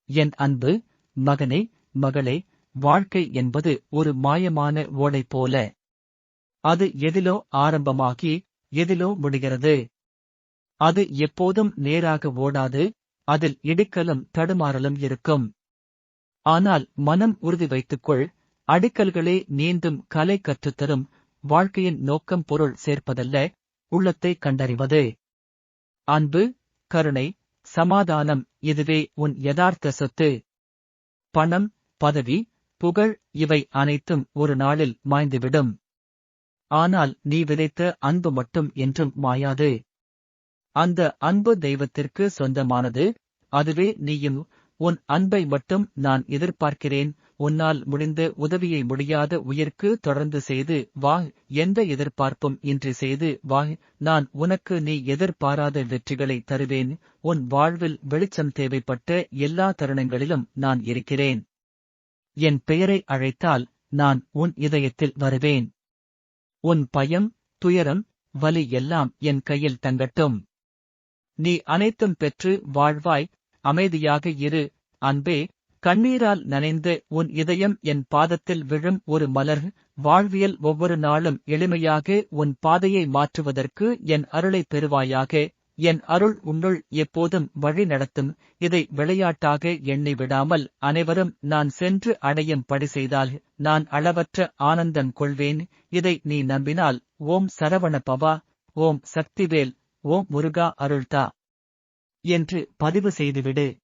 என் அன்பு மகனே, மகளே, வாழ்க்கை என்பது ஒரு மாயமான ஓடை போல. அது எதிலோ ஆரம்பமாகி எதிலோ முடிகிறது. அது எப்போதும் நேராக ஓடாது, அதில் இடிக்கலும் தடுமாறலும் இருக்கும். ஆனால் மனம் உறுதி வைத்துக்கொள், அடிக்கல்களே நீந்தும் கலை கற்றுத்தரும். வாழ்க்கையின் நோக்கம் பொருள் சேர்ப்பதல்ல, உள்ளத்தை கண்டறிவது. அன்பு, கருணை, சமாதானம், இதுவே உன் யதார்த்த சொத்து. பணம், பதவி, புகழ், இவை அனைத்தும் ஒரு நாளில் மாய்ந்துவிடும். ஆனால் நீ விதைத்த அன்பு மட்டும் என்றும் மாயாது. அந்த அன்பு தெய்வத்திற்கு சொந்தமானது, அதுவே நீயும். உன் அன்பை மட்டும் நான் எதிர்பார்க்கிறேன். உன்னால் முடிந்த உதவியை முடியாத உயிர்க்கு தொடர்ந்து செய்து வா. எந்த எதிர்பார்ப்பும் இன்றி செய்து வா. நான் உனக்கு நீ எதிர்பாராத வெற்றிகளை தருவேன். உன் வாழ்வில் வெளிச்சம் தேவைப்பட்ட எல்லா தருணங்களிலும் நான் இருக்கிறேன். என் பெயரை அழைத்தால் நான் உன் இதயத்தில் வருவேன். உன் பயம், துயரம், வலி எல்லாம் என் கையில் தங்கட்டும். நீ அனைத்தும் பெற்று வாழ்வாய். அமைதியாக இரு. அன்பே, கண்ணீரால் நனைந்த உன் இதயம் என் பாதத்தில் விழும் ஒரு மலர். வாழ்வியல் ஒவ்வொரு நாளும் எளிமையாக உன் பாதையை மாற்றுவதற்கு என் அருளை பெறுவாயாக. என் அருள் உன்னுள் எப்போதும் வழி நடத்தும். இதை விளையாட்டாக எண்ணி விடாமல் அனைவரும் நான் சென்று அடையும் படி செய்தால் நான் அளவற்ற ஆனந்தம் கொள்வேன். இதை நீ நம்பினால் ஓம் சரவண பவா, ஓம் சக்திவேல், ஓம் முருகா அருள்தா என்று பதிவு செய்துவிடு.